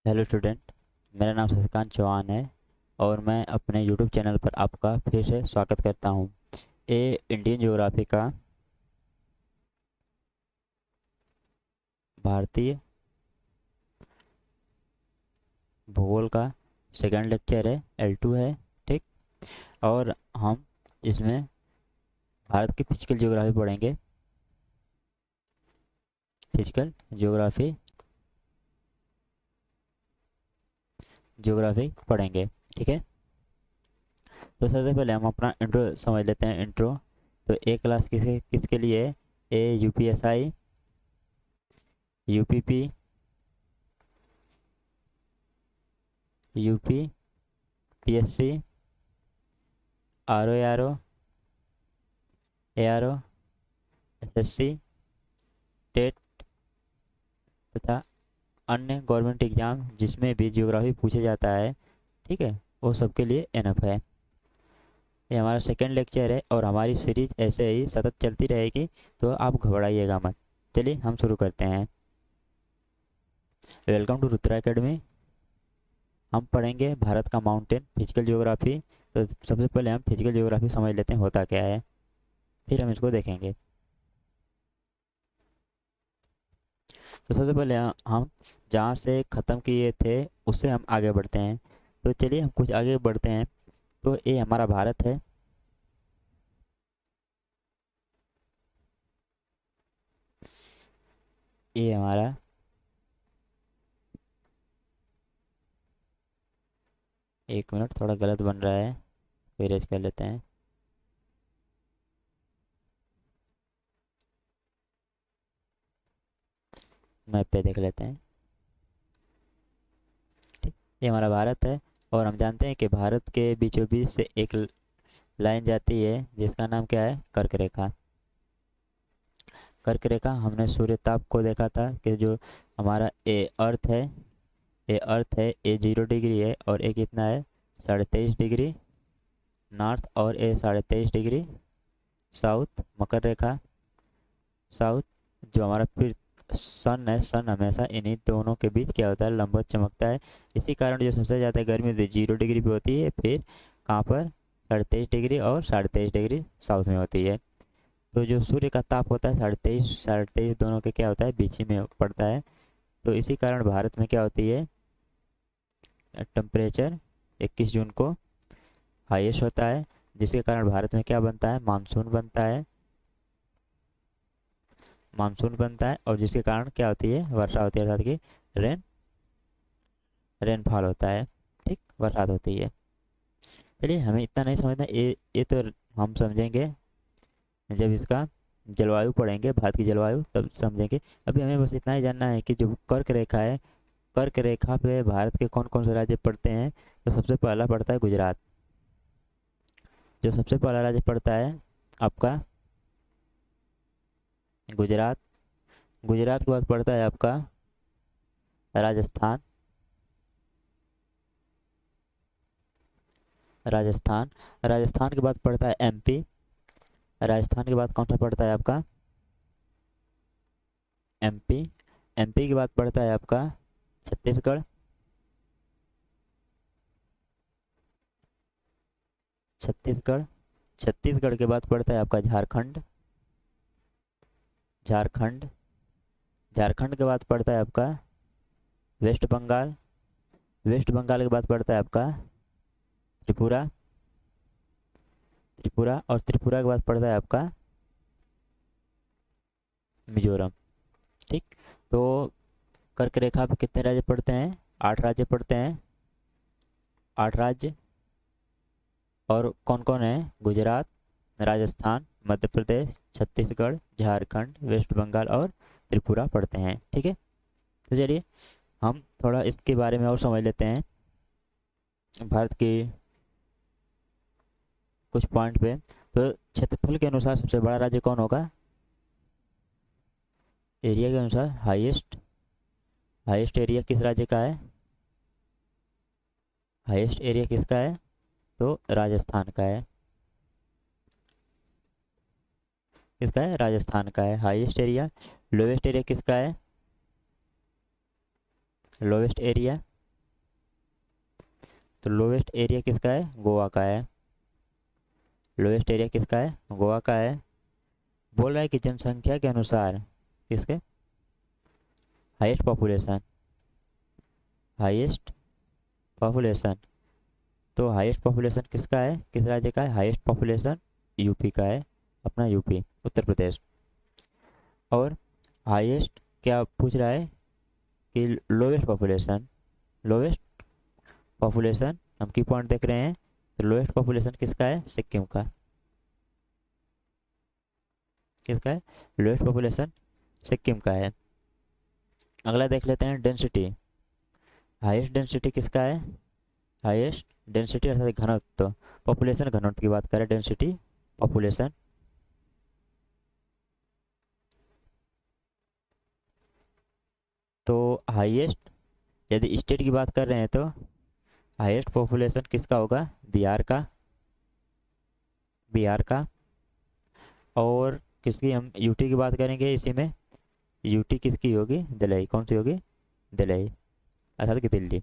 Hello student. मेरा नाम शशिकांत चौहान है और मैं अपने यूट्यूब चैनल पर आपका फिर से स्वागत करता हूँ। ये इंडियन ज्योग्राफी का भारतीय भूगोल का सेकंड लेक्चर है, L2 है। ठीक। और हम इसमें भारत की फिजिकल ज्योग्राफी पढ़ेंगे। फिजिकल ज्योग्राफी ज्योग्राफी पढ़ेंगे। ठीक है। तो सबसे पहले हम अपना इंट्रो समझ लेते हैं। इंट्रो तो ए क्लास किसके किसके लिए है? ए UPSI, UPP, UPPSC, RO, ARO, SSC, TET तथा अन्य गवर्नमेंट एग्जाम जिसमें भी ज्योग्राफी पूछा जाता है। ठीक है। वो सबके लिए एनफ है। ये हमारा सेकंड लेक्चर है और हमारी सीरीज ऐसे ही सतत चलती रहेगी, तो आप घबराइएगा मत। चलिए हम शुरू करते हैं। Welcome to Rudra academy. हम पढ़ेंगे भारत का माउंटेन फिजिकल ज्योग्राफी। तो सबसे पहले हम फिजिकल ज्योग्राफी समझ लेते हैं होता क्या है, फिर हम इसको देखेंगे। तो सबसे पहले हम जहाँ से ख़त्म किए थे उससे हम आगे बढ़ते हैं। तो चलिए हम कुछ आगे बढ़ते हैं। तो ये हमारा भारत है। ये हमारा एक मिनट, थोड़ा गलत बन रहा है, इरेज कर लेते हैं। मैप पे देख लेते हैं। ठीक। ये हमारा भारत है और हम जानते हैं कि भारत के बीचों बीच से एक लाइन जाती है जिसका नाम क्या है? कर्क रेखा। कर्क रेखा हमने सूर्य ताप को देखा था कि जो हमारा ए अर्थ है, ए अर्थ है, ए 0 डिग्री है और ए कितना है? 23.5 डिग्री नॉर्थ और ए 23.5 डिग्री साउथ। मकर रेखा साउथ, जो हमारा फिर सन है, सन हमेशा इन्हीं दोनों के बीच क्या होता है? लंबवत चमकता है। इसी कारण जो सबसे ज़्यादा गर्मी होती है 0 डिग्री पे होती है, फिर कहाँ पर? 23.5 डिग्री और 23.5 डिग्री साउथ में होती है। तो जो सूर्य का ताप होता है 23 दोनों के क्या होता है? बीच ही में पड़ता है। तो इसी कारण भारत में क्या होती है? टेम्परेचर 21 जून को हाईएस्ट होता है, जिसके कारण भारत में क्या बनता है? मानसून बनता है। मानसून बनता है और जिसके कारण क्या होती है? वर्षा होती है, अर्थात कि रेनफॉल होता है। ठीक, बरसात होती है। चलिए हमें इतना नहीं समझना, ये तो हम समझेंगे जब इसका जलवायु पढ़ेंगे, भारत की जलवायु, तब समझेंगे। अभी हमें बस इतना ही जानना है कि जो कर्क रेखा है, कर्क रेखा पे भारत के कौन कौन से राज्य पड़ते हैं। तो सबसे पहला पड़ता है गुजरात। जो सबसे पहला राज्य पड़ता है आपका गुजरात। गुजरात के बाद पड़ता है आपका राजस्थान। राजस्थान राजस्थान के बाद पड़ता है MP। राजस्थान के बाद कौन सा पड़ता है आपका? MP। MP के बाद पड़ता है आपका छत्तीसगढ़। छत्तीसगढ़ छत्तीसगढ़ के बाद पड़ता है आपका झारखंड। झारखंड झारखंड के बाद पड़ता है आपका वेस्ट बंगाल। वेस्ट बंगाल के बाद पड़ता है आपका त्रिपुरा। त्रिपुरा और त्रिपुरा के बाद पड़ता है आपका मिजोरम। ठीक। तो कर्क रेखा पे कितने राज्य पड़ते हैं? 8 राज्य पड़ते हैं। 8 राज्य। और कौन कौन है? गुजरात, राजस्थान, मध्य प्रदेश, छत्तीसगढ़, झारखंड, वेस्ट बंगाल और त्रिपुरा पड़ते हैं। ठीक है। तो चलिए हम थोड़ा इसके बारे में और समझ लेते हैं, भारत की कुछ पॉइंट पे। तो क्षेत्रफल के अनुसार सबसे बड़ा राज्य कौन होगा? एरिया के अनुसार हाईएस्ट हाईएस्ट एरिया किस राज्य का है? हाईएस्ट एरिया किसका है? तो राजस्थान का है। किसका है? राजस्थान का है हाईएस्ट एरिया। लोवेस्ट एरिया किसका है? लोवेस्ट एरिया तो लोवेस्ट एरिया किसका है? गोवा का है। लोवेस्ट एरिया किसका है? गोवा का है। बोल रहा है कि जनसंख्या के अनुसार किसके? Highest population, highest population. तो हाईएस्ट पॉपुलेशन किसका है? किस राज्य का है हाईएस्ट पॉपुलेशन? यूपी का है, अपना यूपी, उत्तर प्रदेश। और हाईएस्ट क्या पूछ रहा है कि लोवेस्ट पॉपुलेशन, लोवेस्ट पॉपुलेशन हम की पॉइंट देख रहे हैं। तो लोवेस्ट पॉपुलेशन किसका है? सिक्किम का। किसका है? लोवेस्ट पॉपुलेशन सिक्किम का है। अगला देख लेते हैं डेंसिटी। हाईएस्ट डेंसिटी किसका है? हाईएस्ट डेंसिटी अर्थात घनत्व, पॉपुलेशन घनत्व की बात करें, डेंसिटी पॉपुलेशन। तो हाईएस्ट यदि स्टेट की बात कर रहे हैं तो हाईएस्ट पॉपुलेशन किसका होगा? बिहार का, बिहार का। और किसकी हम यूटी की बात करेंगे इसी में, यूटी किसकी होगी? दिल्ली। कौन सी होगी? दिल्ली अर्थात कि दिल्ली।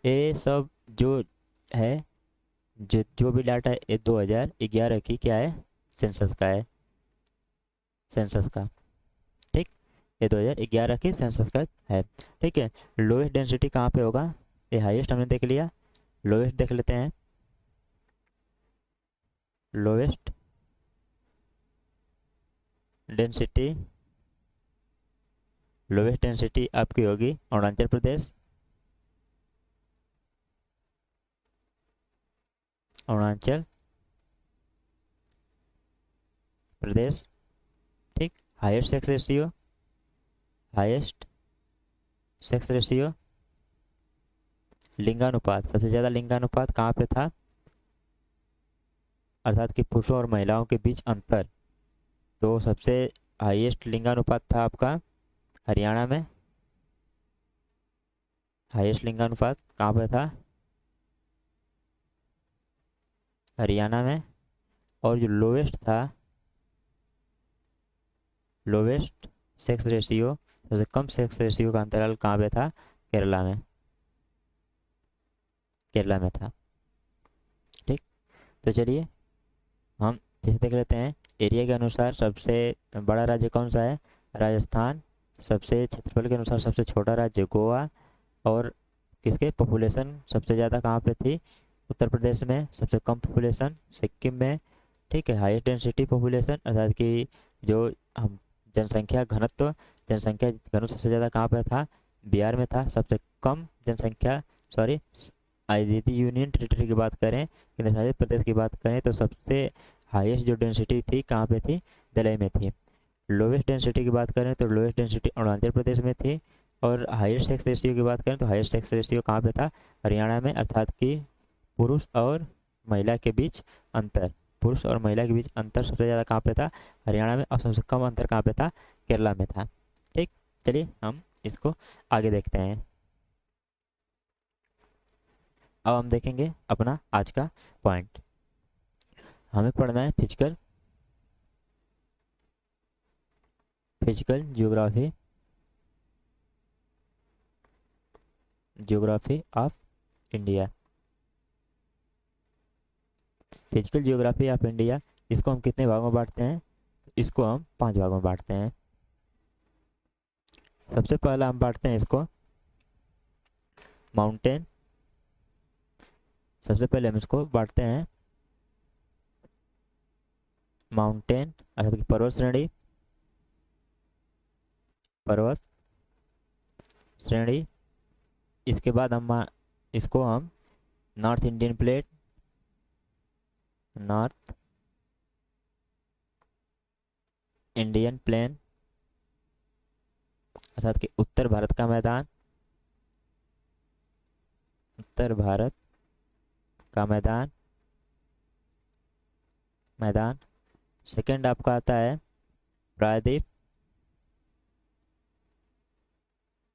ये सब जो है, जो भी डाटा है ये 2011 की क्या है? सेंसस का है, सेंसस का। ठीक, ये 2011 की सेंसस का है। ठीक है। लोएस्ट डेंसिटी कहाँ पे होगा? ये हाईएस्ट हमने देख लिया, लोएस्ट देख लेते हैं। लोएस्ट डेंसिटी, लोएस्ट डेंसिटी आपकी होगी अरुणाचल प्रदेश, अरुणाचल प्रदेश। ठीक। Highest sex ratio, highest sex ratio, लिंगानुपात, सबसे ज़्यादा लिंगानुपात कहाँ पे था? अर्थात कि पुरुषों और महिलाओं के बीच अंतर। तो सबसे हाईएस्ट लिंगानुपात था आपका हरियाणा में। हाईएस्ट लिंगानुपात कहाँ पे था? हरियाणा में। और जो लोवेस्ट था, लोवेस्ट सेक्स रेशियो, सबसे कम सेक्स रेशियो का अंतराल कहाँ पे था? केरला में, केरला में था। ठीक। तो चलिए हम फिर से देख लेते हैं। एरिया के अनुसार सबसे बड़ा राज्य कौन सा है? राजस्थान। सबसे क्षेत्रफल के अनुसार सबसे छोटा राज्य गोवा। और किसके पॉपुलेशन सबसे ज़्यादा कहाँ पे थी? उत्तर प्रदेश में। सबसे कम पॉपुलेशन सिक्किम में। ठीक है। हाईएस्ट डेंसिटी पॉपुलेशन अर्थात कि जो हम जनसंख्या घनत्व, जनसंख्या घनत्व सबसे ज़्यादा कहाँ पे था? बिहार में था। सबसे कम जनसंख्या, सॉरी, यदि यूनियन टेरिटरी की बात करें, केंद्र शासित प्रदेश की बात करें, तो सबसे हाईएस्ट जो डेंसिटी थी कहाँ पे थी? दिल्ली में थी। लोवेस्ट डेंसिटी की बात करें तो लोवेस्ट डेंसिटी अरुणाचल प्रदेश में थी। और हाईएस्ट सेक्स रेशियो की बात करें तो हाईएस्ट सेक्स रेशियो कहाँ पे था? हरियाणा में। अर्थात कि पुरुष और महिला के बीच अंतर, पुरुष और महिला के बीच अंतर सबसे ज़्यादा कहाँ पे था? हरियाणा में। और सबसे कम अंतर कहाँ पे था? केरला में था। ठीक। चलिए हम इसको आगे देखते हैं। अब हम देखेंगे अपना आज का पॉइंट। हमें पढ़ना है physical, physical geography, geography of India. Physical geography of India, इसको हम कितने भागों में बांटते हैं? इसको हम 5 भागों में बांटते हैं। सबसे पहला हम बांटते हैं इसको माउंटेन। सबसे पहले हम इसको बांटते हैं माउंटेन अर्थात कि पर्वत श्रेणी, पर्वत श्रेणी। इसके बाद इसको हम north Indian plate, north Indian plain अर्थात कि उत्तर भारत का मैदान, उत्तर भारत का मैदान, मैदान। सेकंड आपका आता है प्रायद्वीप,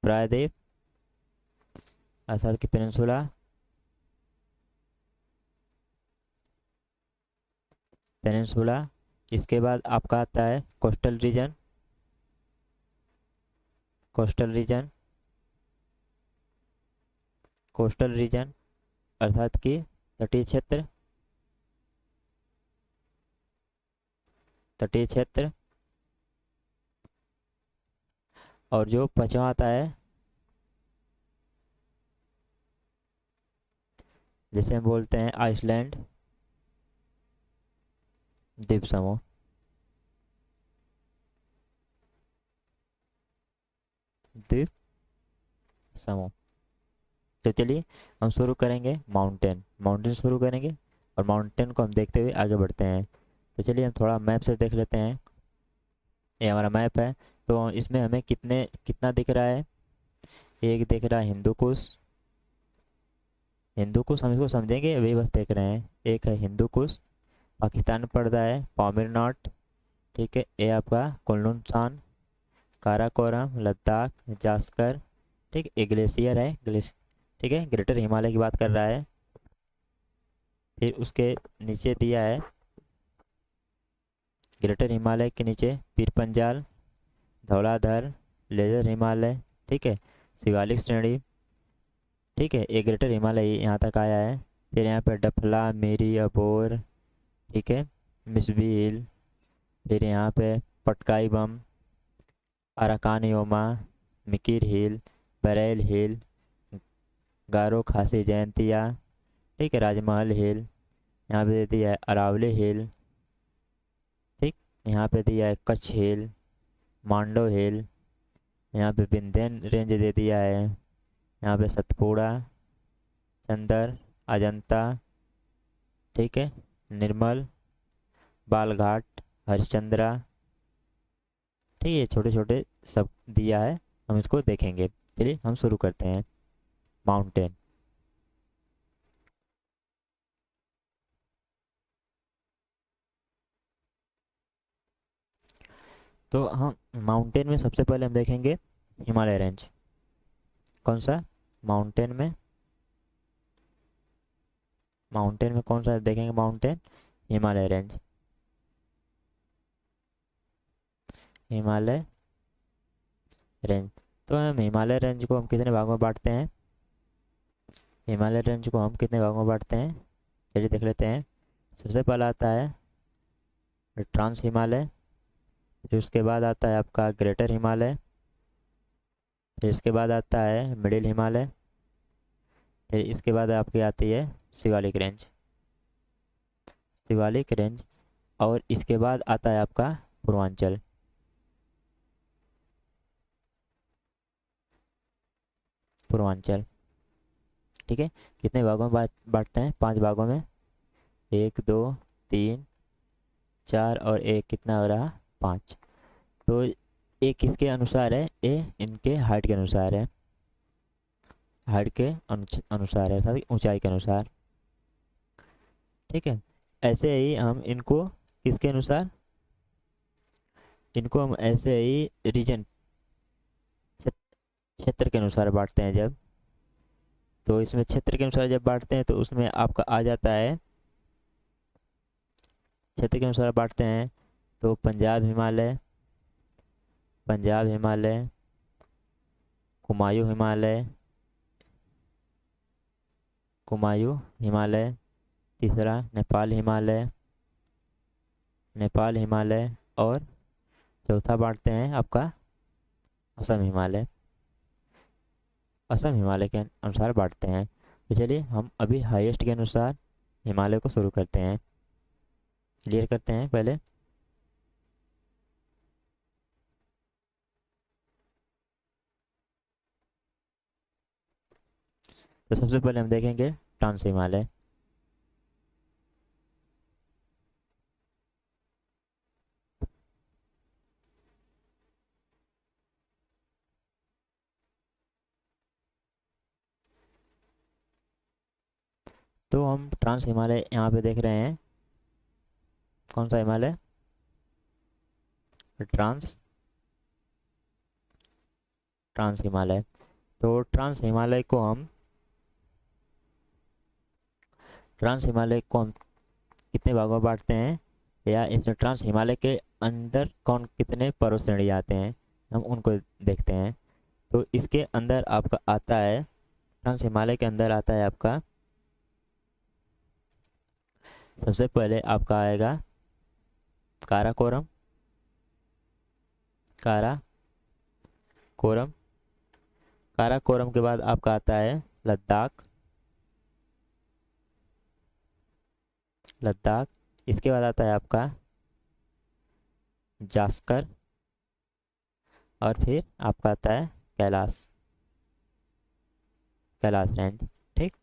प्रायद्वीप अर्थात कि पेनिनसुला, पेनिनसुला। इसके बाद आपका आता है coastal region, coastal region, coastal region. अर्थात कि तटीय क्षेत्र, तटीय क्षेत्र। और जो पांचवा आता है, जिसे हम बोलते हैं आइसलैंड द्वीप समूह। द्वीप समूह। तो चलिए हम शुरू करेंगे माउंटेन, माउंटेन शुरू करेंगे और माउंटेन को हम देखते हुए आगे बढ़ते हैं। तो चलिए हम थोड़ा मैप से देख लेते हैं। ये हमारा मैप है। तो इसमें हमें कितना दिख रहा है? एक दिख रहा है हिंदू कुश। हिंदू कुश हम इसको समझेंगे अभी, बस देख रहे हैं। एक है हिंदू कुश, पाकिस्तान में पड़ता है, पामीर नॉट। ठीक है, ये आपका कुल्लू शान, काराकोरम, लद्दाख, जास्कर। ठीक, एक ग्लेशियर है, ठीक है, ग्रेटर हिमालय की बात कर रहा है। फिर उसके नीचे दिया है, ग्रेटर हिमालय के नीचे पीर पंजाल, धौलाधर, लेजर हिमालय। ठीक है, शिवालिक श्रेणी। ठीक है, एक ग्रेटर हिमालय यहाँ तक आया है। फिर यहाँ पे डफला, मेरी, अबोर। ठीक है, मिसबी हिल। फिर यहाँ पे पटकाई बम, अराकान योमा, मिकिर हिल, बरेल हिल, गारो खासी जयंतिया। ठीक है, राजमहल हिल। यहाँ पे दे दिया है अरावली हिल। ठीक, यहाँ पे दिया है कच्छ हिल, मांडो हिल। यहाँ पे विंध्यन रेंज दे दिया है। यहाँ पे सतपुड़ा, चंदर, अजंता। ठीक है, निर्मल, बालघाट, हरिश्चंद्रा। ठीक है, छोटे छोटे सब दिया है, हम इसको देखेंगे। चलिए हम शुरू करते हैं। माउंटेन। तो हम माउंटेन में सबसे पहले हम देखेंगे हिमालय रेंज। कौन सा? माउंटेन में, माउंटेन में कौन सा देखेंगे? Mountain, Himalaya range. Himalaya range. तो हम हिमालय रेंज को हम कितने भागों में बांटते हैं? हिमालय रेंज को हम कितने भागों में बांटते हैं? चलिए देख लेते हैं। सबसे पहला आता है ट्रांस हिमालय। फिर उसके बाद आता है आपका ग्रेटर हिमालय। फिर इसके बाद आता है मिडिल हिमालय। फिर इसके बाद आपकी आती है शिवालिक रेंज, शिवालिक रेंज। और इसके बाद आता है आपका पूर्वांचल। पूर्वांचल। ठीक है, कितने भागों में बांटते हैं? 5 भागों में। 1 2 3 4 और एक कितना हो रहा? 5। तो एक किसके अनुसार है? ए इनके हाइट के अनुसार है, हाइट के अनुसार है, अर्थात ऊंचाई के अनुसार। ठीक है, ऐसे ही हम इनको किसके अनुसार? इनको हम ऐसे ही रीजन, क्षेत्र के अनुसार बांटते हैं जब। तो इसमें क्षेत्र के अनुसार जब बांटते हैं तो उसमें आपका आ जाता है, क्षेत्र के अनुसार बांटते हैं तो पंजाब हिमालय, पंजाब हिमालय, कुमायूं हिमालय, कुमायूं हिमालय। तीसरा नेपाल हिमालय, नेपाल हिमालय। और चौथा बांटते हैं आपका असम हिमालय, असम हिमालय के अनुसार बांटते हैं। तो चलिए हम अभी हाईएस्ट के अनुसार हिमालय को शुरू करते हैं, क्लियर करते हैं पहले। तो सबसे पहले हम देखेंगे ट्रांस हिमालय। तो हम ट्रांस हिमालय यहाँ पे देख रहे हैं। कौन सा हिमालय? Trans, trans Himalaya. तो ट्रांस हिमालय को हम, ट्रांस हिमालय को हम कितने भागों में बांटते हैं, या इसमें ट्रांस हिमालय के अंदर कौन कितने पर्वत श्रेणी आते हैं, हम उनको देखते हैं। तो इसके अंदर आपका आता है, ट्रांस हिमालय के अंदर आता है आपका सबसे पहले आपका आएगा काराकोरम, काराकोरम। काराकोरम के बाद आपका आता है लद्दाख, लद्दाख। इसके बाद आता है आपका जास्कर, और फिर आपका आता है कैलाश, कैलाश रेंज। ठीक।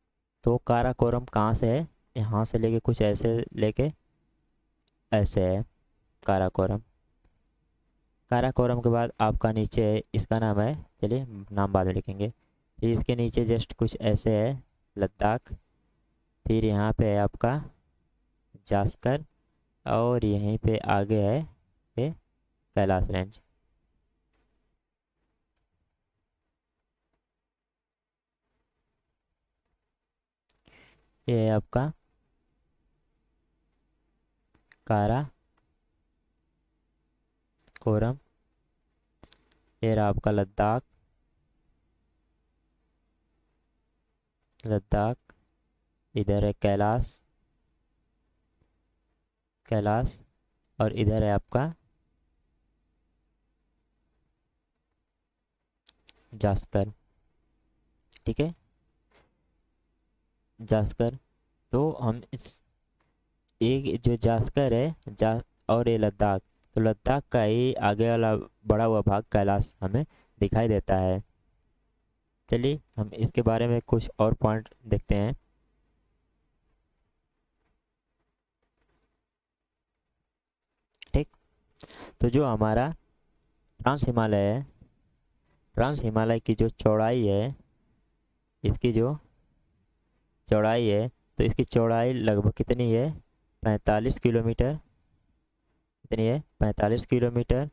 तो काराकोरम कहाँ से है, यहाँ से लेके कुछ ऐसे लेके ऐसे है काराकोरम। काराकोरम के बाद आपका नीचे है, इसका नाम है, चलिए नाम बाद में लिखेंगे। फिर इसके नीचे जस्ट कुछ ऐसे है लद्दाख। फिर यहाँ पे है आपका जास्कर, और यहीं पे आगे है ये कैलाश रेंज। ये है आपका काराकोरम। ये रहा आपका लद्दाख, लद्दाख। इधर है कैलाश, कैलाश। और इधर है आपका जास्कर। ठीक है, जास्कर। तो हम इस एक जो जास्कर है जा और ये लद्दाख, तो लद्दाख का ही आगे वाला बड़ा हुआ भाग कैलाश हमें दिखाई देता है। चलिए हम इसके बारे में कुछ और पॉइंट देखते हैं। ठीक। तो जो हमारा ट्रांस हिमालय है, ट्रांस हिमालय की जो चौड़ाई है, इसकी जो चौड़ाई है, तो इसकी चौड़ाई लगभग कितनी है, 45 किलोमीटर। कितनी है, 45 किलोमीटर।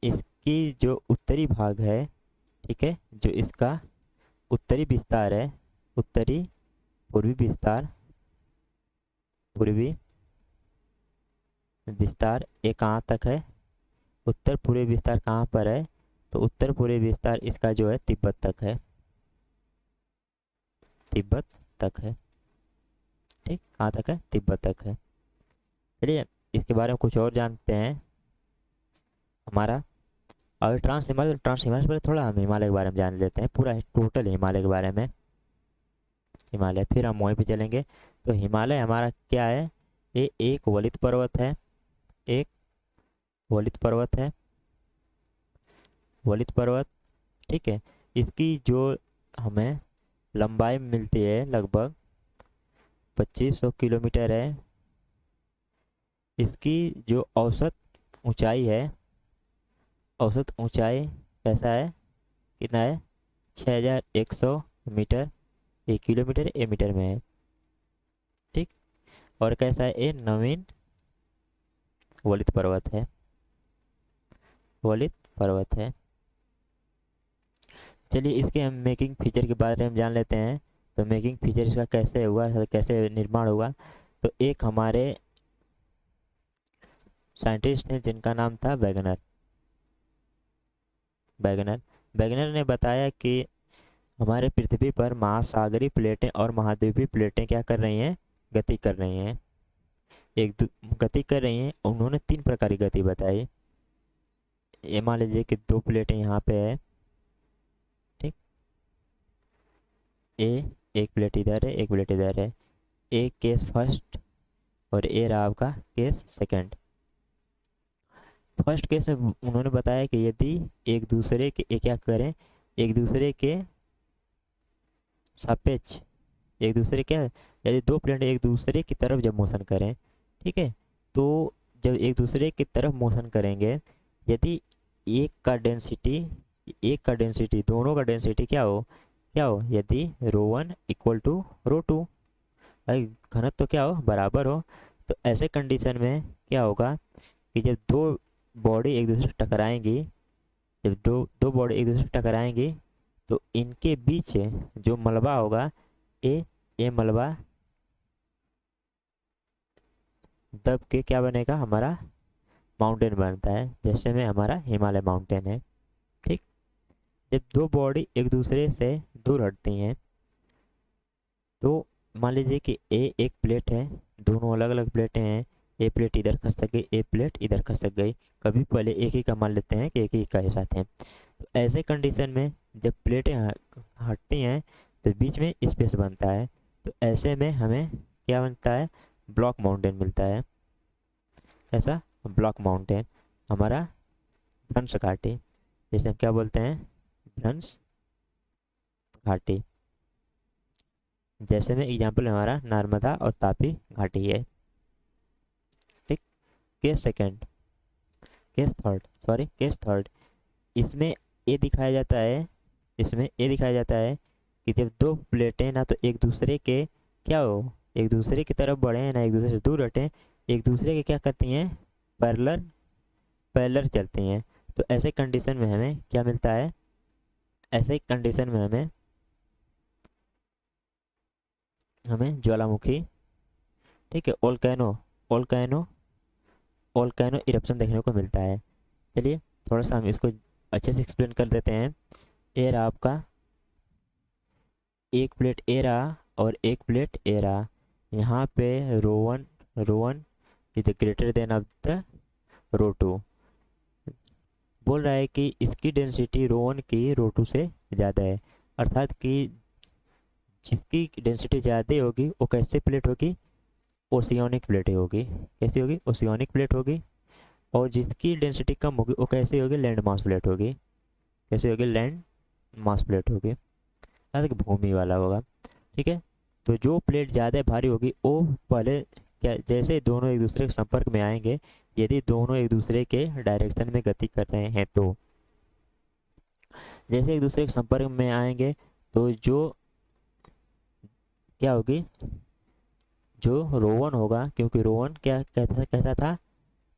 इसकी जो उत्तरी भाग है, ठीक है, जो इसका उत्तरी विस्तार है, उत्तरी पूर्वी विस्तार, पूर्वी विस्तार, ये कहाँ तक है, उत्तर पूर्वी विस्तार कहाँ पर है, तो उत्तर पूर्वी विस्तार इसका जो है तिब्बत तक है, तिब्बत तक है। ठीक, कहाँ तक है, तिब्बत तक है। चलिए इसके बारे में कुछ और जानते हैं। हमारा और ट्रांस हिमालय, ट्रांस हिमालय से पहले थोड़ा हम हिमालय के बारे में जान लेते हैं, पूरा टोटल हिमालय के बारे में। हिमालय, फिर हम वहीं पे चलेंगे। तो हिमालय हमारा क्या है, ये एक वलित पर्वत है, एक वलित पर्वत है, वलित पर्वत। ठीक है। इसकी जो हमें लंबाई मिलती है लगभग 2500 किलोमीटर है। इसकी जो औसत ऊंचाई है, औसत ऊंचाई कैसा है, कितना है, 6100 मीटर। 1 किलोमीटर ए मीटर में है। ठीक। और कैसा है, ये नवीन वलित पर्वत है, वलित पर्वत है। चलिए इसके हम मेकिंग फीचर के बारे में जान लेते हैं। तो मेकिंग फीचर इसका कैसे हुआ, कैसे निर्माण हुआ। तो एक हमारे साइंटिस्ट हैं जिनका नाम था वैगनर, वैगनर। वैगनर ने बताया कि हमारे पृथ्वी पर महासागरीय प्लेटें और महाद्वीपीय प्लेटें क्या कर रही हैं, गति कर रही हैं, गति कर रही हैं। उन्होंने 3 प्रकार की गति बताई। ये मान लीजिए कि 2 प्लेटें यहाँ पे है, ठीक, ए, एक प्लेट इधर है, एक प्लेट इधर है। ए केस फर्स्ट और ए रहा आपका केस सेकंड। फर्स्ट केस में उन्होंने बताया कि यदि एक दूसरे के क्या करें, एक दूसरे के सापेक्ष, एक दूसरे क्या, यदि 2 प्लेट एक दूसरे की तरफ जब मोशन करें, ठीक है, तो जब एक दूसरे की तरफ मोशन करेंगे, यदि एक का डेंसिटी, एक का डेंसिटी, दोनों का डेंसिटी क्या हो, क्या हो, यदि ρ1 इक्वल टू ρ2, भाई घनत्व तो क्या हो, बराबर हो, तो ऐसे कंडीशन में क्या होगा कि जब दो बॉडी एक दूसरे से टकराएंगी, जब दो दो बॉडी एक दूसरे से टकराएंगी, तो इनके बीच जो मलबा होगा, ये मलबा दब के क्या बनेगा, हमारा माउंटेन बनता है, जैसे में हमारा हिमालय माउंटेन है। ठीक। जब 2 बॉडी एक दूसरे से दूर हटती हैं, तो मान लीजिए कि ए एक प्लेट है, दोनों अलग अलग प्लेटें हैं, ए प्लेट इधर खसक गई, ए प्लेट इधर खसक गई, कभी पहले एक ही का मान लेते हैं कि एक ही का साथ हैं। तो ऐसे कंडीशन में जब प्लेटें हटती हैं तो बीच में स्पेस बनता है, तो ऐसे में हमें क्या बनता है, ब्लॉक माउंटेन मिलता है। ऐसा ब्लॉक माउंटेन हमारा भ्रंश घाटी, जैसे हम क्या बोलते हैं, भ्रंश घाटी। जैसे में एग्जाम्पल हमारा नर्मदा और तापी घाटी है। ठीक। Case second, case third, sorry case third, इसमें ये दिखाया जाता है, इसमें ये दिखाया जाता है कि जब दो प्लेटें ना तो एक दूसरे के क्या हो, एक दूसरे की तरफ बढ़े ना एक दूसरे से दूर हटें, एक दूसरे के क्या करती हैं, पैरेलल पैरेलल चलती हैं। तो ऐसे कंडीशन में हमें क्या मिलता है, ऐसे कंडीशन में हमें हमें ज्वालामुखी, ठीक है, ओल्केनो, ओल्केनो ओल्केनो इरप्शन देखने को मिलता है। चलिए थोड़ा सा हम इसको अच्छे से एक्सप्लेन कर देते हैं। ए रहा आपका एक प्लेट ए रहा और एक प्लेट ए रहा, यहाँ पे row 1 row 1 is greater than of the row 2। बोल रहा है कि इसकी डेंसिटी रो 1 की रो 2 से ज़्यादा है, अर्थात कि जिसकी डेंसिटी ज़्यादा होगी वो कैसे प्लेट होगी, ओसियोनिक प्लेट होगी। कैसी होगी, ओसियोनिक प्लेट होगी। और जिसकी डेंसिटी कम होगी वो कैसी होगी, लैंड मास प्लेट होगी। कैसी होगी, लैंड मास प्लेट होगी, अर्थात भूमि वाला होगा। ठीक है। तो जो प्लेट ज़्यादा भारी होगी वो पहले क्या, जैसे दोनों एक दूसरे के संपर्क में आएंगे, यदि दोनों एक दूसरे के डायरेक्शन में गति कर रहे हैं तो जैसे एक दूसरे के संपर्क में आएंगे तो जो क्या होगी, जो रो 1 होगा, क्योंकि रो 1 क्या कैसा कैसा था,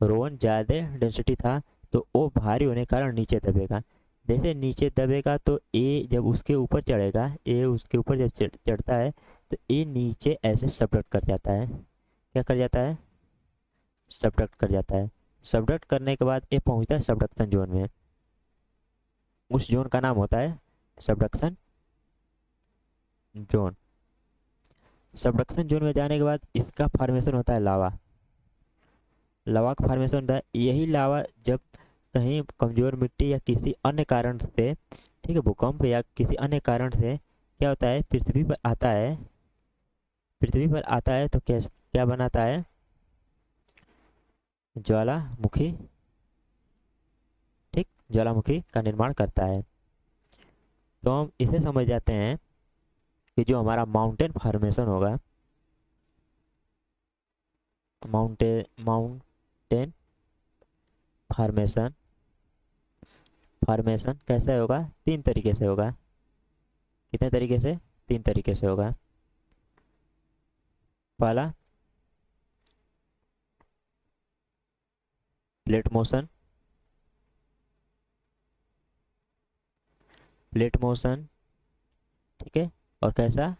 रो 1 ज़्यादा डेंसिटी था, तो वो भारी होने के कारण नीचे दबेगा। जैसे नीचे दबेगा तो ए जब उसके ऊपर चढ़ेगा, ए उसके ऊपर जब चढ़ता है तो ए नीचे ऐसे सबडक्ट कर जाता है। क्या कर जाता है, सबडक्ट कर जाता है। सबडक्ट करने के बाद ए पहुंचता है सबडक्शन जोन में, उस जोन का नाम होता है सबडक्शन जोन। सबडक्शन जोन में जाने के बाद इसका फॉर्मेशन होता है लावा, लावा का फॉर्मेशन होता है। यही लावा जब कहीं कमज़ोर मिट्टी या किसी अन्य कारण से, ठीक है, भूकंप या किसी अन्य कारण से क्या होता है, पृथ्वी पर आता है, पृथ्वी पर आता है तो क्या बनाता है, ज्वालामुखी। ठीक, ज्वालामुखी का निर्माण करता है। तो हम इसे समझ जाते हैं कि जो हमारा माउंटेन फॉर्मेशन होगा, माउंटेन फॉर्मेशन, फॉर्मेशन कैसे होगा, 3 तरीके से होगा। कितने तरीके से, 3 तरीके से होगा। पहला प्लेट मोशन, प्लेट मोशन, ठीक है। और कैसा,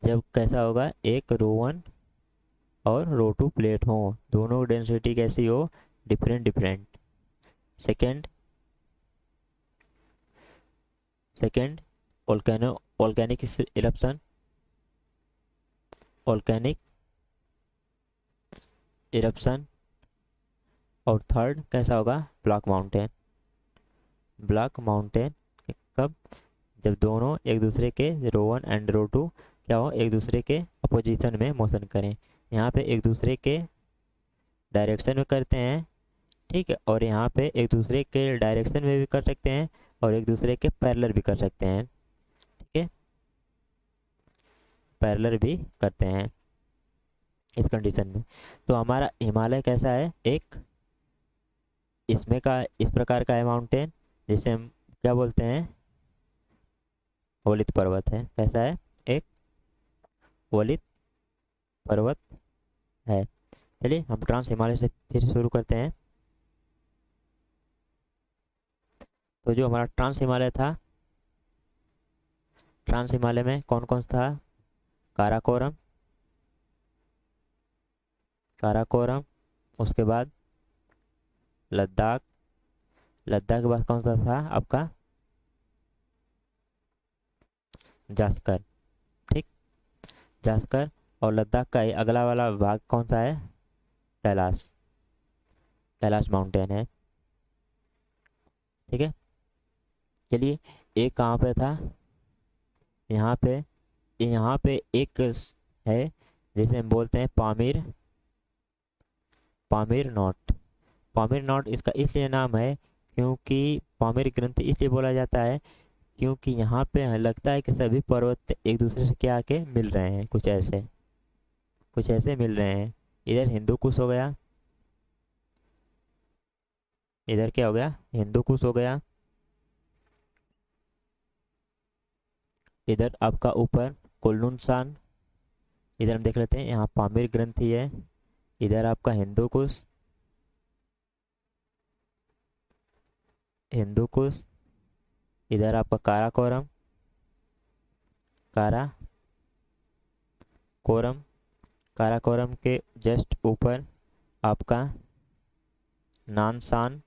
जब कैसा होगा, एक रो 1 और रो 2 प्लेट हो, दोनों डेंसिटी कैसी हो, different different. Second, second volcano, organic eruption, organic eruption. और थर्ड कैसा होगा, ब्लॉक माउंटेन, ब्लॉक माउंटेन। कब, जब दोनों एक दूसरे के रो 1 एंड रो 2 क्या हो, एक दूसरे के अपोजिशन में मोशन करें। यहाँ पे एक दूसरे के डायरेक्शन में करते हैं, ठीक है, और यहाँ पे एक दूसरे के डायरेक्शन में भी कर सकते हैं और एक दूसरे के पैरेलल भी कर सकते हैं। ठीक है, पैरेलल भी करते हैं इस कंडीशन में। तो हमारा हिमालय कैसा है, एक इसमें का इस प्रकार का है माउंटेन, जिसे हम क्या बोलते हैं, वलित पर्वत है। कैसा है, एक वलित पर्वत है। चलिए हम ट्रांस हिमालय से फिर शुरू करते हैं। तो जो हमारा ट्रांस हिमालय था, ट्रांस हिमालय में कौन कौन सा था, काराकोरम, काराकोरम, उसके बाद लद्दाख, लद्दाख के बाद कौन सा था आपका, जास्कर। ठीक, जास्कर। और लद्दाख का ही अगला वाला भाग कौन सा है? कैलाश, कैलाश माउंटेन है। ठीक है, चलिए एक कहाँ पे था, यहाँ पे, यहाँ पे एक है जिसे हम बोलते हैं Pamir, Pamir knot. Pamir knot इसका इसलिए नाम है क्योंकि पामीर ग्रंथि इसलिए बोला जाता है क्योंकि यहाँ पे लगता है कि सभी पर्वत एक दूसरे से क्या आके मिल रहे हैं, कुछ ऐसे, कुछ ऐसे मिल रहे हैं। इधर हिंदू कुश हो गया, इधर क्या हो गया, हिंदू कुश हो गया। इधर आपका ऊपर कुल्लुनसान, इधर हम देख लेते हैं, यहाँ पामीर ग्रंथि है। इधर आपका हिंदू कुश, हिंदू कुश। इधर आपका काराकोरम, काराकोरम। काराकोरम के जस्ट ऊपर आपका नानसान,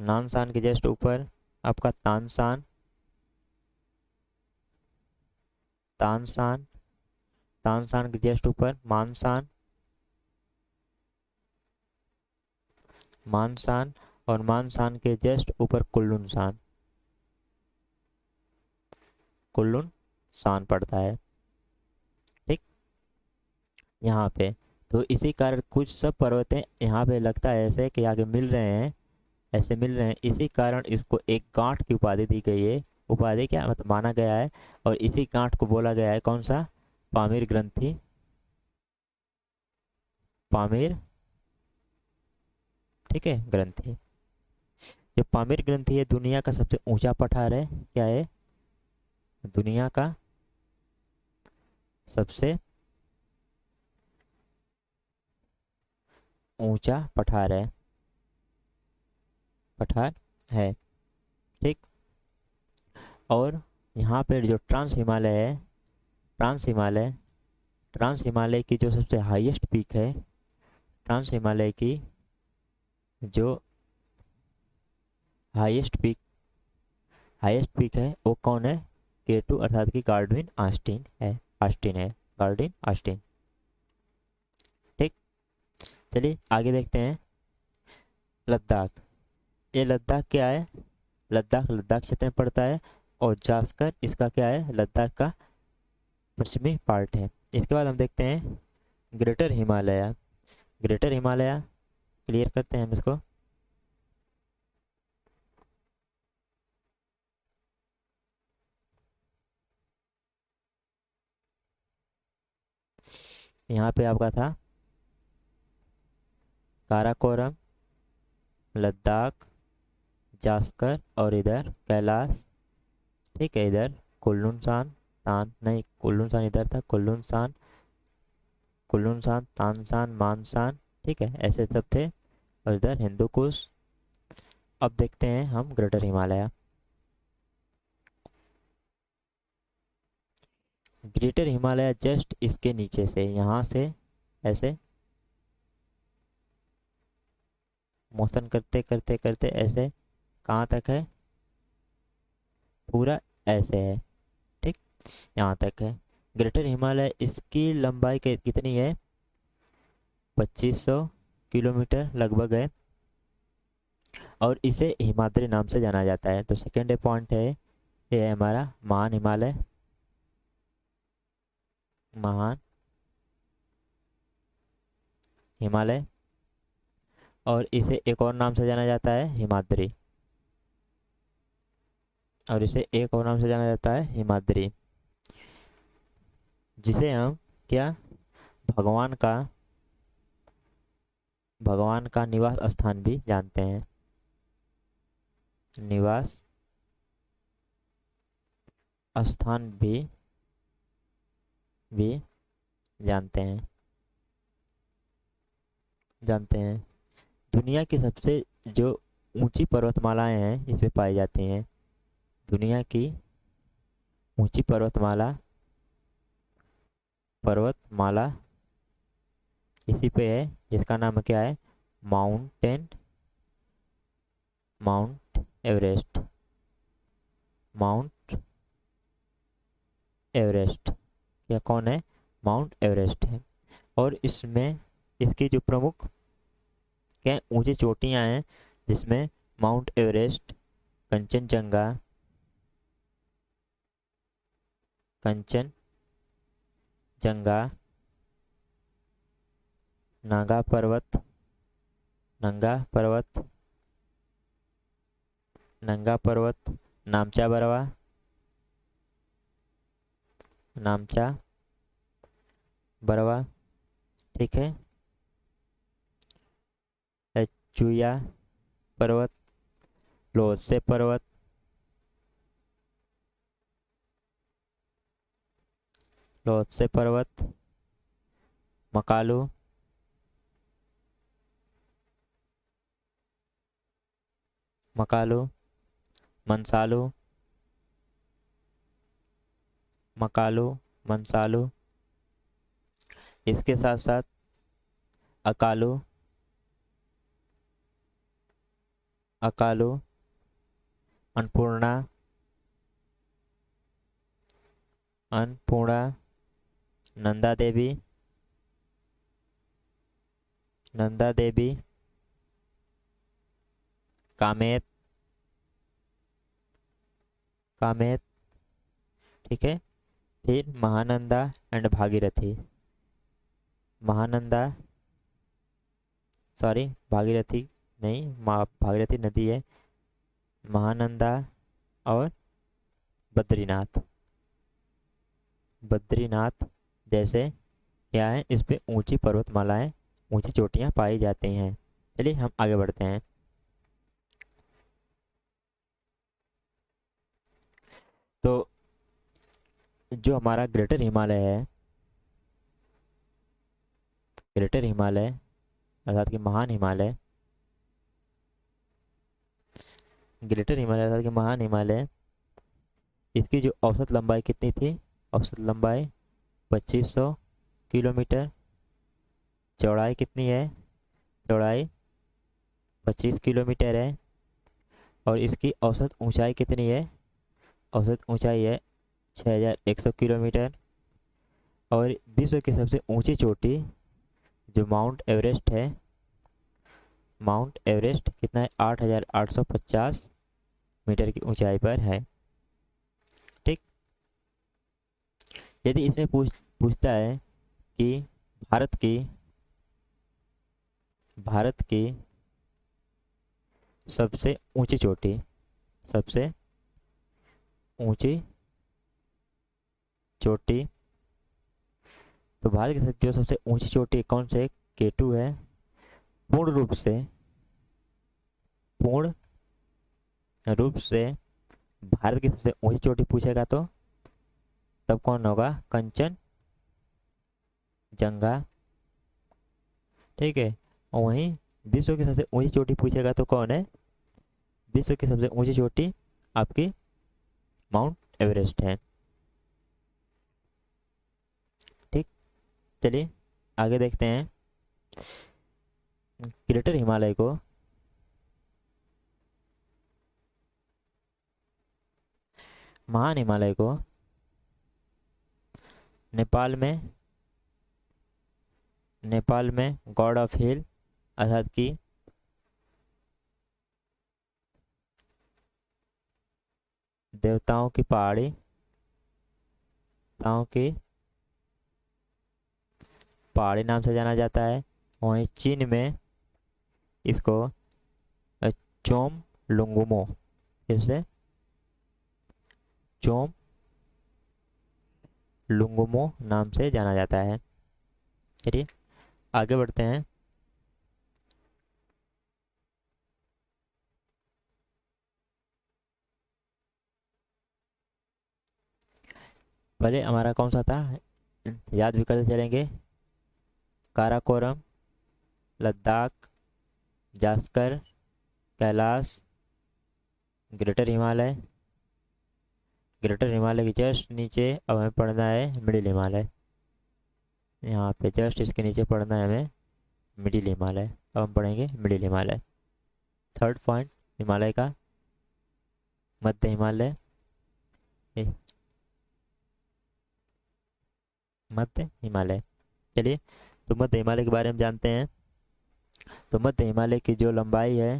नानसान के जस्ट ऊपर आपका तानसान, तानसान। तानसान के जस्ट ऊपर मानसान, मानसान। और मानसान के जस्ट ऊपर कुल्लुनसान, कुल्लुनसान पड़ता है। ठीक, यहाँ पे तो इसी कारण कुछ सब पर्वतें यहाँ पे लगता है ऐसे कि आगे मिल रहे हैं, ऐसे मिल रहे हैं, इसी कारण इसको एक गांठ की उपाधि दी गई है। उपाधि क्या मतलब माना गया है, और इसी गांठ को बोला गया है कौन सा, पामीर ग्रंथि, पामीर, ठीक है, ग्रंथि। जो पामीर ग्रंथि है दुनिया का सबसे ऊंचा पठार है, क्या है, दुनिया का सबसे ऊंचा पठार है, पठार है। ठीक, और यहाँ पे जो ट्रांस हिमालय है, ट्रांस हिमालय, ट्रांस हिमालय की जो सबसे हाईएस्ट पीक है, ट्रांस हिमालय की जो हाईएस्ट पीक, हाईएस्ट पीक है वो कौन है, K2 अर्थात की गार्डविन आस्टीन है, आस्टीन है, गार्डविन आस्टीन। ठीक, चलिए आगे देखते हैं। लद्दाख, ये लद्दाख क्या है, लद्दाख लद्दाख क्षेत्र में पड़ता है। और जास्कर इसका क्या है, लद्दाख का पश्चिमी पार्ट है। इसके बाद हम देखते हैं greater Himalaya, greater Himalaya clear करते हैं हम इसको। यहाँ पे आपका था काराकोरम, लद्दाख, जास्कर और इधर कैलाश। ठीक है, इधर कुल्लुनसान, तान नहीं, कुल्लुनसान इधर था, कुल्लुनसान, कुल्लुनसान, तानसान, मानसान। ठीक है, ऐसे सब थे। और इधर हिंदू कुश। अब देखते हैं हम greater Himalaya. Greater Himalaya just इसके नीचे से, यहाँ से ऐसे मोशन करते करते करते ऐसे कहाँ तक है, पूरा ऐसे है। ठीक, यहाँ तक है ग्रेटर हिमालय। इसकी लंबाई कितनी है, 2500 किलोमीटर लगभग है। और इसे हिमाद्री नाम से जाना जाता है। तो सेकेंड पॉइंट है, ये है हमारा महान हिमालय, महान हिमालय। और इसे एक और नाम से जाना जाता है हिमाद्री, और इसे एक और नाम से जाना जाता है हिमाद्री, जिसे हम क्या, भगवान का, भगवान का निवास स्थान भी जानते हैं, निवास स्थान भी जानते हैं, जानते हैं। दुनिया की सबसे जो ऊंची पर्वतमालाएं हैं इसमें पाई जाती हैं, दुनिया की ऊंची पर्वतमाला, पर्वतमाला इसी पे है, जिसका नाम क्या है, mountain, mount Everest, mount Everest. या कौन है, माउंट एवरेस्ट है। और इसमें इसकी जो प्रमुख क्या ऊंची चोटियां हैं, जिसमें माउंट एवरेस्ट, कंचनजंगा, कंचनजंगा, नागा पर्वत, नंगा पर्वत, नंगा पर्वत, नामचा बरवा, नामचा बरवा, ठीक है, चुया पर्वत, लोत्से पर्वत, लोत्से पर्वत, मकालू, मकालू, मनसालू, मकालू, मनसालू, इसके साथ साथ अकालू, अकालू, अन्नपूर्णा, अन्नपूर्णा, नंदा देवी, नंदा देवी, कामेत, कामेत, ठीक है। फिर महानंदा एंड भागीरथी, महानंदा, सॉरी भागीरथी नहीं, भागीरथी नदी है, महानंदा और बद्रीनाथ, बद्रीनाथ जैसे क्या है, इस पे ऊंची पर्वतमालाएं, ऊंची चोटियां पाई जाती हैं। चलिए हम आगे बढ़ते हैं। तो जो हमारा ग्रेटर हिमालय है, ग्रेटर हिमालय अर्थात कि महान हिमालय, ग्रेटर हिमालय अर्थात कि महान हिमालय, इसकी जो औसत लंबाई कितनी थी, औसत लंबाई 2500 किलोमीटर, चौड़ाई कितनी है, चौड़ाई 25 किलोमीटर है, और इसकी औसत ऊंचाई कितनी है, औसत ऊंचाई है 6100 किलोमीटर। और विश्व की सबसे ऊंची चोटी जो माउंट एवरेस्ट है, माउंट एवरेस्ट कितना है, 8850 मीटर की ऊंचाई पर है, ठीक। यदि इसमें पूछता है कि भारत की, भारत की सबसे ऊंची चोटी, सबसे ऊंची चोटी, तो भारत की जो सबसे ऊंची चोटी कौन से, केटू है। पूर्ण रूप से, पूर्ण रूप से भारत की सबसे ऊंची चोटी पूछेगा तो तब कौन होगा, कंचन जंगा, ठीक है। और वहीं विश्व की सबसे ऊंची चोटी पूछेगा तो कौन है, विश्व की सबसे ऊंची चोटी आपकी माउंट एवरेस्ट है, ठीक। चलिए आगे देखते हैं। ग्रेटर हिमालय को महान हिमालय को नेपाल में, नेपाल में गॉड ऑफ हिल अर्थात कि देवताओं की पहाड़ी, देवताओं की पहाड़ी नाम से जाना जाता है। वहीं चीन में इसको चोम लुंगुमो, इससे चोम लुंगुमो नाम से जाना जाता है। चलिए आगे बढ़ते हैं। पहले हमारा कौन सा था, याद भी करते चलेंगे, काराकोरम, लद्दाख, जास्कर, कैलाश, ग्रेटर हिमालय, ग्रेटर हिमालय के जस्ट नीचे अब हमें पढ़ना है मिडिल हिमालय, यहाँ पे जस्ट इसके नीचे पढ़ना है हमें मिडिल हिमालय। अब हम पढ़ेंगे middle Himalaya. Third point Himalaya का, मध्य हिमालय, मध्य हिमालय। चलिए, तो मध्य हिमालय के बारे में जानते हैं। तो मध्य हिमालय की जो लंबाई है,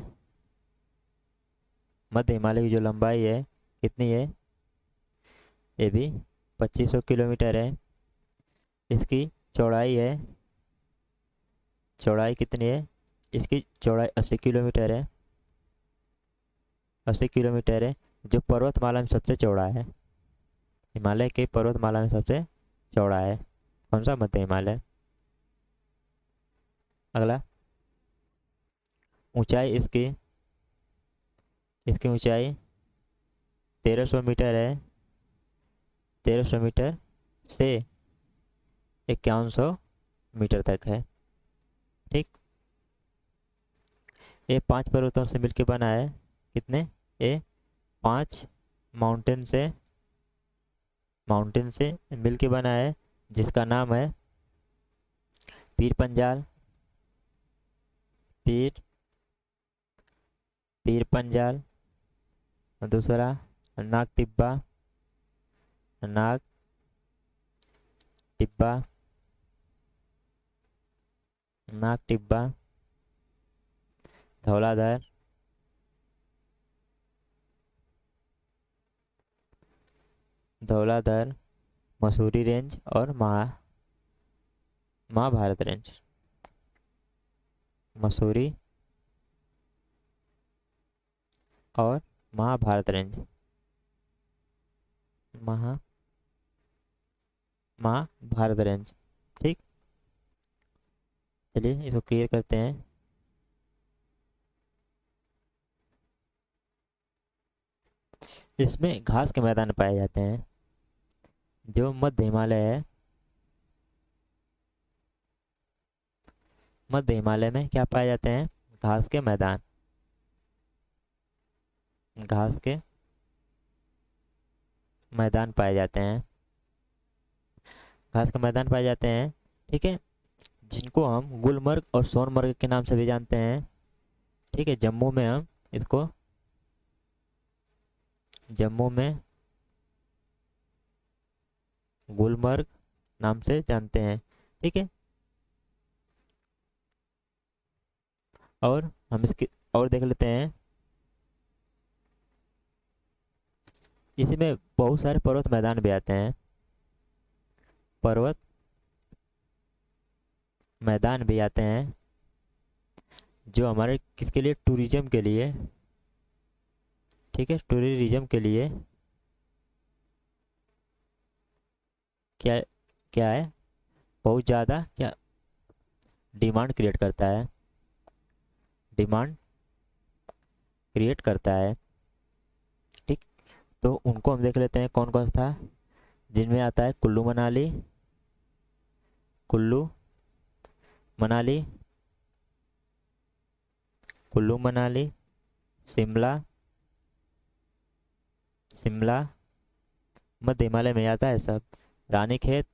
मध्य हिमालय की जो लंबाई है कितनी है, ये भी 2500 किलोमीटर है। इसकी चौड़ाई है, चौड़ाई कितनी है, इसकी चौड़ाई 80 किलोमीटर है, 80 किलोमीटर है। जो पर्वतमाला में सबसे चौड़ा है, हिमालय के पर्वतमाला में सबसे चौड़ा है, कौन सा, मध्य हिमालय। अगला, ऊंचाई इसकी, इसकी ऊंचाई 1300 मीटर है, 1300 मीटर से 5100 मीटर तक है। ठीक, ये 5 पर्वतों से मिलकर बना है। कितने, ये 5 माउंटेन से, माउंटेन से मिलके बना है, जिसका नाम है पीर पंजाल, पीर, पीर पंजाल। दूसरा नाग टिब्बा, नाग टिब्बा, नाग टिब्बा। धौलाधर, धौलाधर, मसूरी रेंज और महाभारत रेंज। मसूरी और महाभारत रेंज, महाभारत रेंज। ठीक, चलिए इसको क्लियर करते हैं। इसमें घास के मैदान पाए जाते हैं। जो मध्य हिमालय है, मध्य हिमालय में क्या पाए जाते हैं, घास के मैदान, घास के मैदान पाए जाते हैं, घास के मैदान पाए जाते हैं। ठीक है, जिनको हम गुलमर्ग और सोनमर्ग के नाम से भी जानते हैं। ठीक है, जम्मू में हम इसको, जम्मू में गुलमर्ग नाम से जानते हैं। ठीक है, और हम इसके और देख लेते हैं। इसी में बहुत सारे पर्वत मैदान भी आते हैं, पर्वत मैदान भी आते हैं, जो हमारे किसके लिए, टूरिज्म के लिए। ठीक है, टूरिज्म के लिए क्या, क्या है, बहुत ज़्यादा क्या डिमांड क्रिएट करता है, डिमांड क्रिएट करता है। ठीक, तो उनको हम देख लेते हैं कौन कौन था, जिनमें आता है कुल्लू मनाली, कुल्लू मनाली, कुल्लू मनाली, शिमला, शिमला मध्य हिमालय में आता है सब, रानीखेत,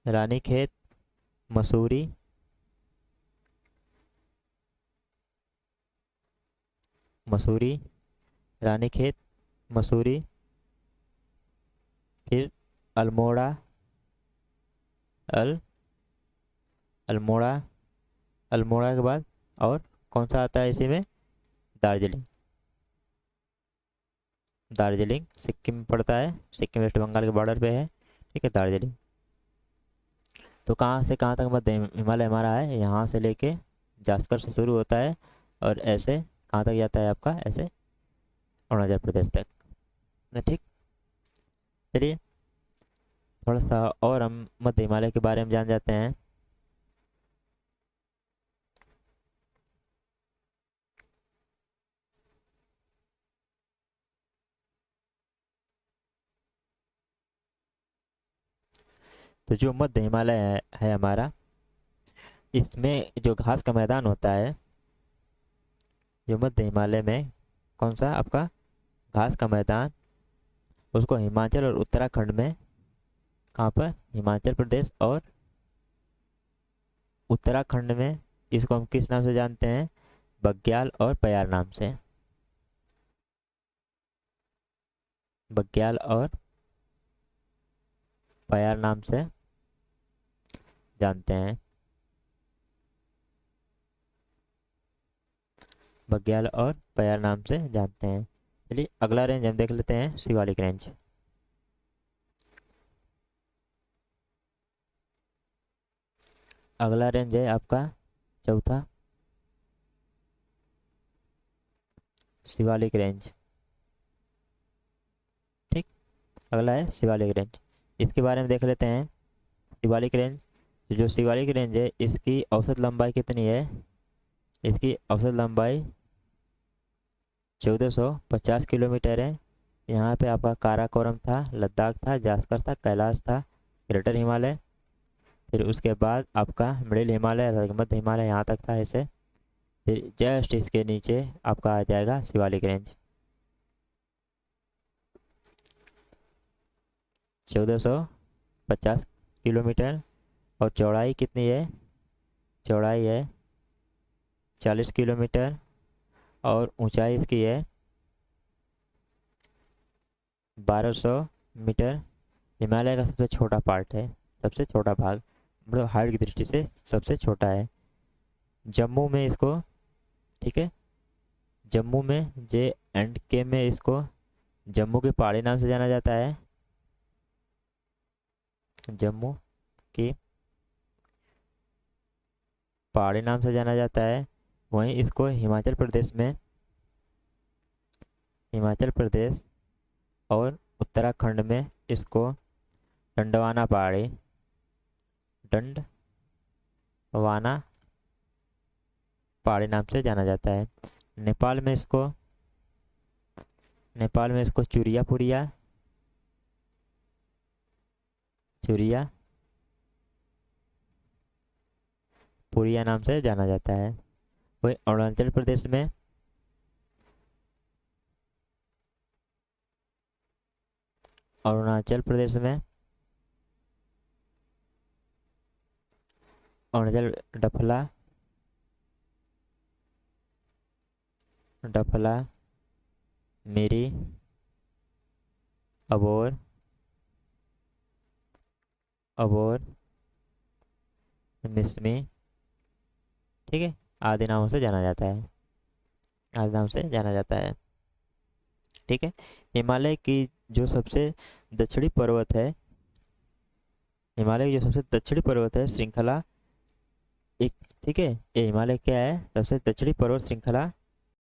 रानीखेत, मसूरी, मसूरी, रानीखेत, मसूरी, फिर अल्मोड़ा, अल अल्मोड़ा, अल्मोड़ा के बाद और कौन सा आता है इसी में, दार्जिलिंग, दार्जिलिंग सिक्किम में पड़ता है, सिक्किम वेस्ट बंगाल के बॉर्डर पे है। ठीक है, दार्जिलिंग। तो कहाँ से कहाँ तक मध्य हिमालय हमारा है, यहाँ से लेके जास्कर से शुरू होता है और ऐसे कहाँ तक जाता है आपका, ऐसे अरुणाचल प्रदेश तक। ठीक, चलिए थोड़ा सा और हम मध्य हिमालय के बारे में जान जाते हैं। तो जो मध्य हिमालय है हमारा, इसमें जो घास का मैदान होता है, जो मध्य हिमालय में कौन सा आपका घास का मैदान, उसको हिमाचल और उत्तराखंड में, कहाँ पर, हिमाचल प्रदेश और उत्तराखंड में, इसको हम किस नाम से जानते हैं, बग्याल और पयार नाम से। बग्याल और पयार नाम से जानते हैं। बग्याल और पयार नाम से जानते हैं। चलिए अगला रेंज हम देख लेते हैं, शिवालिक रेंज। अगला रेंज है आपका चौथा, शिवालिक रेंज। ठीक, अगला है शिवालिक रेंज। इसके बारे में देख लेते हैं। शिवालिक रेंज, जो शिवालिक रेंज है इसकी औसत लंबाई कितनी है? इसकी औसत लंबाई 1450 किलोमीटर है। यहाँ पे आपका काराकोरम था, लद्दाख था, जास्कर था, कैलाश था, ग्रेटर हिमालय, फिर उसके बाद आपका मिडिल हिमालय, मध्य हिमालय यहाँ तक था ऐसे। फिर जस्ट इसके नीचे आपका आ जाएगा शिवालिक रेंज। 1450 किलोमीटर और चौड़ाई कितनी है? चौड़ाई है 40 किलोमीटर और ऊंचाई इसकी है 1200 मीटर। हिमालय का सबसे छोटा पार्ट है, सबसे छोटा भाग, मतलब हाइट की दृष्टि से सबसे छोटा है। जम्मू में इसको, ठीक है, जम्मू में J&K में इसको जम्मू की पहाड़ी नाम से जाना जाता है। जम्मू की पहाड़ी नाम से जाना जाता है। वहीं इसको हिमाचल प्रदेश में, हिमाचल प्रदेश और उत्तराखंड में इसको डंडवाना पहाड़ी, डंडवाना पहाड़ी नाम से जाना जाता है। नेपाल में इसको, नेपाल में इसको चुरिया पुरिया, चुरिया पुरिया नाम से जाना जाता है। वही अरुणाचल प्रदेश में, अरुणाचल प्रदेश में अरुणाचल डफला, डफला, मिरी, अबोर, अबोर, मिसमी, ठीक है, आदि नामों से जाना जाता है, आदि नाम से जाना जाता है। ठीक है, हिमालय की जो सबसे दक्षिणी पर्वत है, हिमालय की जो सबसे दक्षिणी पर्वत है श्रृंखला एक, ठीक है, ये हिमालय क्या है? सबसे दक्षिणी पर्वत श्रृंखला